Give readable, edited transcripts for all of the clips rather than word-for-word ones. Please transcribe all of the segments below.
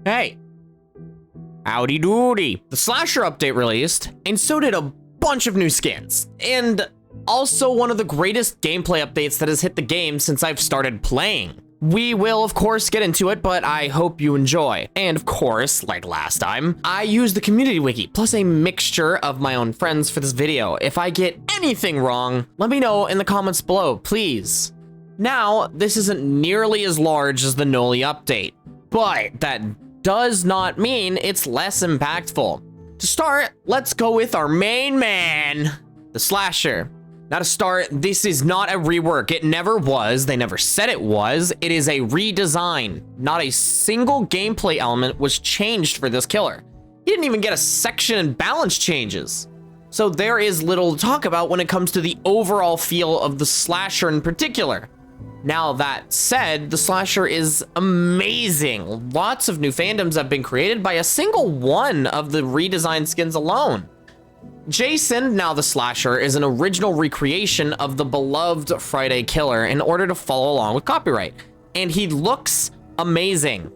Hey, howdy doody. The Slasher update released, and so did a bunch of new skins, and also one of the greatest gameplay updates that has hit the game since I've started playing. We will, of course, get into it, but I hope you enjoy. And of course, like last time, I used the community wiki, plus a mixture of my own friends for this video. If I get anything wrong, let me know in the comments below, please. Now, this isn't nearly as large as the Noli update, but that does not mean it's less impactful. To start, let's go with our main man, the Slasher. Now to start, this is not a rework. It never was. They never said it was. It is a redesign. Not a single gameplay element was changed for this killer. He didn't even get a section and balance changes. So there is little to talk about when it comes to the overall feel of the Slasher in particular. Now that said, the Slasher is amazing. Lots of new fandoms have been created by a single one of the redesigned skins alone. Jason, now the Slasher, is an original recreation of the beloved Friday Killer in order to follow along with copyright, and he looks amazing.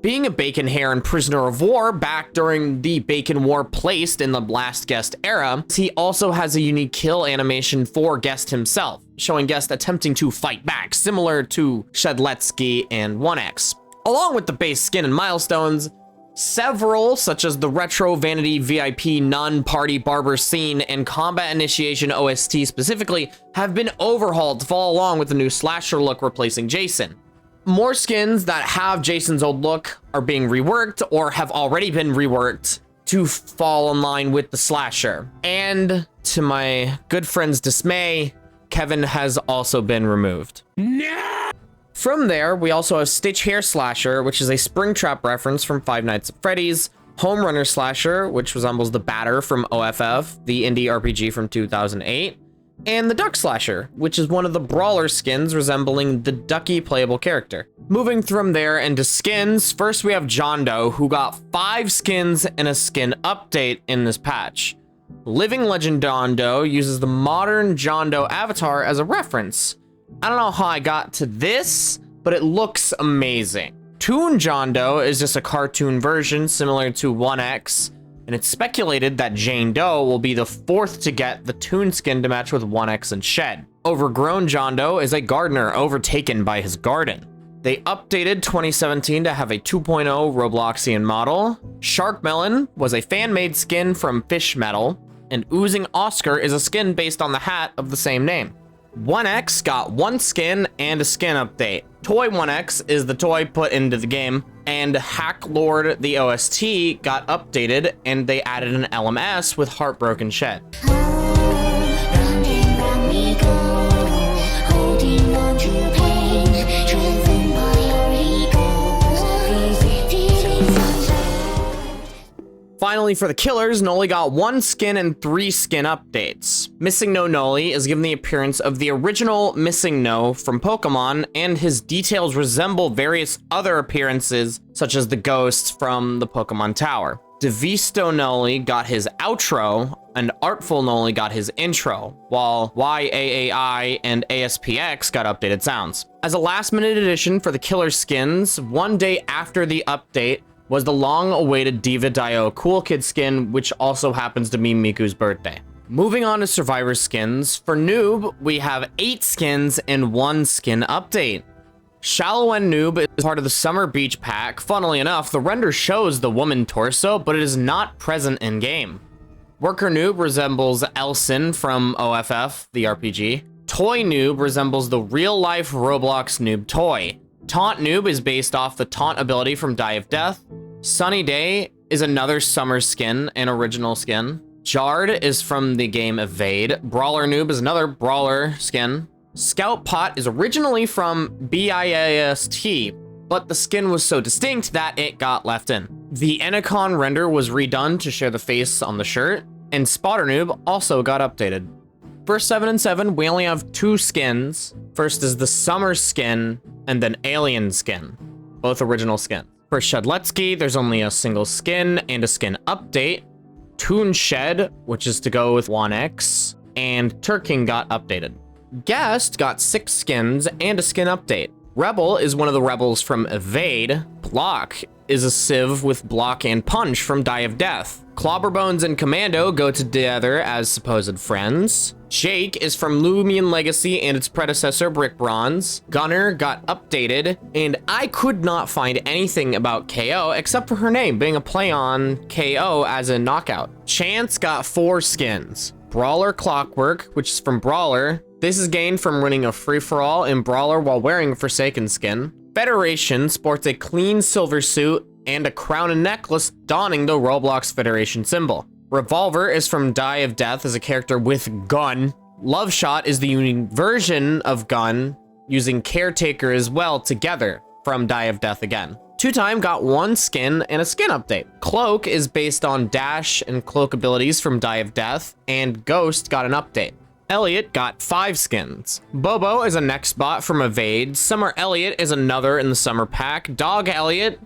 Being a Bacon Hair and Prisoner of War back during the Bacon War placed in the Last Guest era, he also has a unique kill animation for Guest himself, showing Guest attempting to fight back, similar to Shedletsky and 1X. Along with the base skin and milestones, several, such as the Retro Vanity VIP Nun Party Barber Scene and Combat Initiation OST specifically, have been overhauled to follow along with the new Slasher look replacing Jason. More skins that have Jason's old look are being reworked or have already been reworked to fall in line with the Slasher. And to my good friend's dismay, Kevin has also been removed. No! From there, we also have Stitch Hair Slasher, which is a Springtrap reference from Five Nights at Freddy's, Home Runner Slasher, which resembles the Batter from OFF, the indie RPG from 2008, and the Duck Slasher, which is one of the Brawler skins resembling the Ducky playable character. Moving from there into skins, first we have John Doe, who got 5 skins and a skin update in this patch. Living Legend John Doe uses the modern John Doe avatar as a reference. I don't know how I got to this, but it looks amazing. Toon John Doe is just a cartoon version similar to 1X, and it's speculated that Jane Doe will be the 4th to get the Toon skin to match with 1X and Shed. Overgrown John Doe is a gardener overtaken by his garden. They updated 2017 to have a 2.0 Robloxian model. Shark Melon was a fan-made skin from Fish Metal, and Oozing Oscar is a skin based on the hat of the same name. 1X got 1 skin and a skin update. Toy 1X is the toy put into the game, and Hack Lord the OST got updated and they added an LMS with Heartbroken Shed. Finally, for the killers, Noli got 1 skin and 3 skin updates. Missing No Noli is given the appearance of the original Missing No from Pokemon, and his details resemble various other appearances, such as the ghosts from the Pokemon Tower. Devisto Noli got his outro, and Artful Noli got his intro, while YAAI and ASPX got updated sounds. As a last-minute addition for the killer skins, one day after the update, was the long-awaited Diva Dio Cool Kid skin, which also happens to be Miku's birthday. Moving on to Survivor skins, for Noob, we have 8 skins and 1 skin update. Shallow End Noob is part of the Summer Beach pack. Funnily enough, the render shows the woman torso, but it is not present in-game. Worker Noob resembles Elson from OFF, the RPG. Toy Noob resembles the real-life Roblox Noob toy. Taunt Noob is based off the Taunt ability from Die of Death. Sunny Day is another summer skin, an original skin. Jard is from the game Evade. Brawler Noob is another Brawler skin. Scout Pot is originally from BIAST, but the skin was so distinct that it got left in. The Enacon render was redone to share the face on the shirt, and Spotter Noob also got updated. For 7 and 7, we only have 2 skins. First is the Summer skin, and then Alien skin, both original skins. For Shedletsky, there's only a single skin and a skin update. Toon Shed, which is to go with 1X, and Turking got updated. Guest got 6 skins and a skin update. Rebel is one of the rebels from Evade. Block is a Civ with block and punch from Die of Death. Clobberbones and Commando go together as supposed friends. Jake is from Lumion Legacy and its predecessor, Brick Bronze. Gunner got updated, and I could not find anything about KO except for her name being a play on KO as in knockout. Chance got 4 skins. Brawler Clockwork, which is from Brawler. This is gained from winning a free-for-all in Brawler while wearing a Forsaken skin. Federation sports a clean silver suit and a crown and necklace donning the Roblox Federation symbol. Revolver is from Die of Death as a character with gun. Love Shot is the unique version of gun using Caretaker as well together from Die of Death again. Two Time got 1 skin and a skin update. Cloak is based on dash and cloak abilities from Die of Death, and Ghost got an update. Elliot got 5 skins. Bobo is a next bot from Evade. Summer Elliot is another in the summer pack. Dog Elliot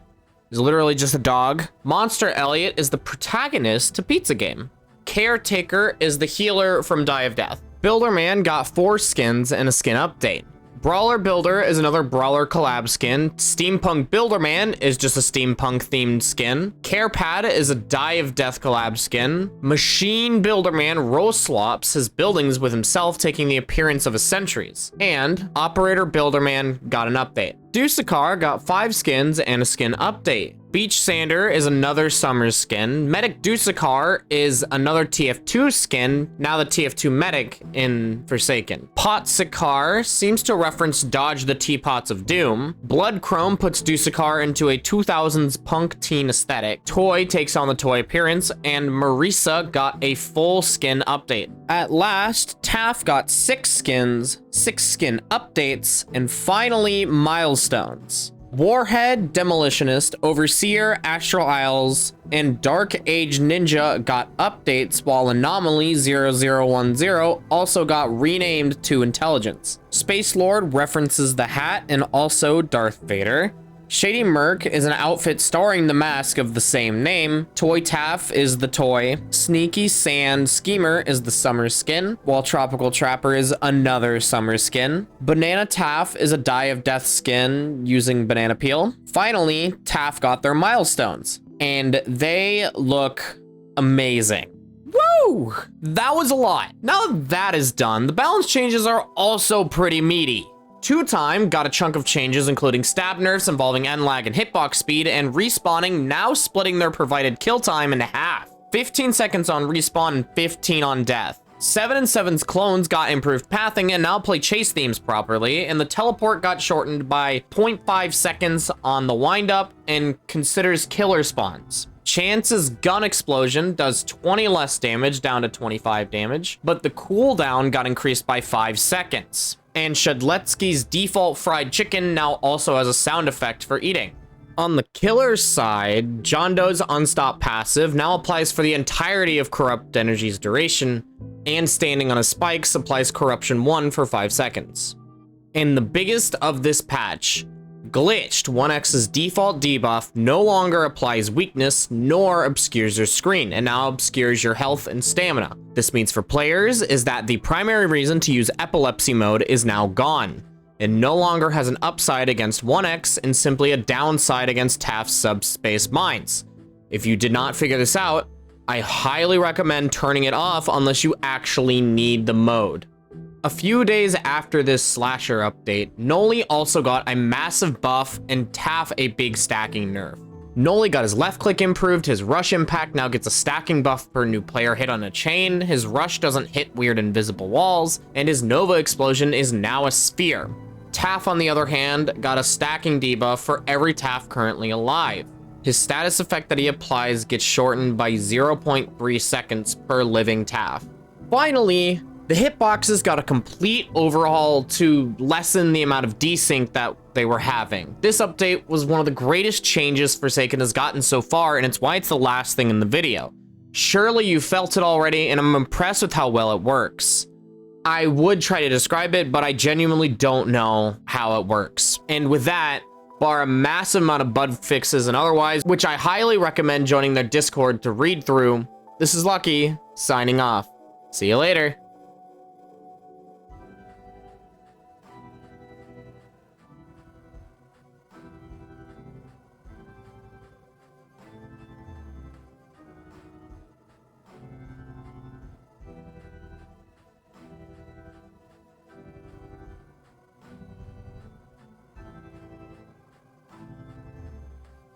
is literally just a dog. Monster Elliot is the protagonist to Pizza Game. Caretaker is the healer from Die of Death. Builderman got 4 skins and a skin update. Brawler Builder is another Brawler collab skin. Steampunk Builderman is just a steampunk themed skin. Carepad is a Die of Death collab skin. Machine Builderman Roslops has buildings with himself taking the appearance of a sentries. And Operator Builderman got an update. Dusakar got 5 skins and a skin update. Beach Sander is another summer skin. Medic Dusakar is another TF2 skin, now the TF2 Medic in Forsaken. Potsakar seems to reference Dodge the Teapots of Doom. Blood Chrome puts Dusakar into a 2000s punk teen aesthetic. Toy takes on the toy appearance, and Marisa got a full skin update. At last, Taff got 6 skins, 6 skin updates, and finally milestones. Warhead, Demolitionist, Overseer, Astral Isles, and Dark Age Ninja got updates, while Anomaly 0010 also got renamed to Intelligence. Space Lord references the hat and also Darth Vader. Shady Merc is an outfit starring the mask of the same name. Toy Taff is the toy. Sneaky Sand Schemer is the summer skin, while Tropical Trapper is another summer skin. Banana Taff is a Die of Death skin using banana peel. Finally, Taff got their milestones, and they look amazing. Woo! That was a lot. Now that is done, the balance changes are also pretty meaty. Two Time got a chunk of changes, including stab nerfs involving end lag and hitbox speed, and respawning now splitting their provided kill time in half. 15 seconds on respawn and 15 on death. 7 and 7's clones got improved pathing and now play chase themes properly, and the teleport got shortened by 0.5 seconds on the windup and considers killer spawns. Chance's gun explosion does 20 less damage down to 25 damage, but the cooldown got increased by 5 seconds. And Shadletsky's default fried chicken now also has a sound effect for eating. On the killer side, John Doe's unstop passive now applies for the entirety of Corrupt Energy's duration, and standing on a spike supplies Corruption 1 for 5 seconds. And the biggest of this patch, Glitched 1x's default debuff no longer applies weakness nor obscures your screen, and now obscures your health and stamina. This means for players is that the primary reason to use epilepsy mode is now gone. It no longer has an upside against 1x and simply a downside against Taft's subspace mines. If you did not figure this out, I highly recommend turning it off unless you actually need the mode. A few days after this slasher update, Noli also got a massive buff and Taff a big stacking nerf. Noli got his left click improved, his rush impact now gets a stacking buff per new player hit on a chain, his rush doesn't hit weird invisible walls, and his Nova explosion is now a sphere. Taff, on the other hand, got a stacking debuff for every Taff currently alive. His status effect that he applies gets shortened by 0.3 seconds per living Taff. Finally, the hitboxes got a complete overhaul to lessen the amount of desync that they were having. This update was one of the greatest changes Forsaken has gotten so far, and it's why it's the last thing in the video. Surely you felt it already, and I'm impressed with how well it works. I would try to describe it, but I genuinely don't know how it works. And with that, bar a massive amount of bug fixes and otherwise, which I highly recommend joining their Discord to read through, this is Lucky, signing off. See you later.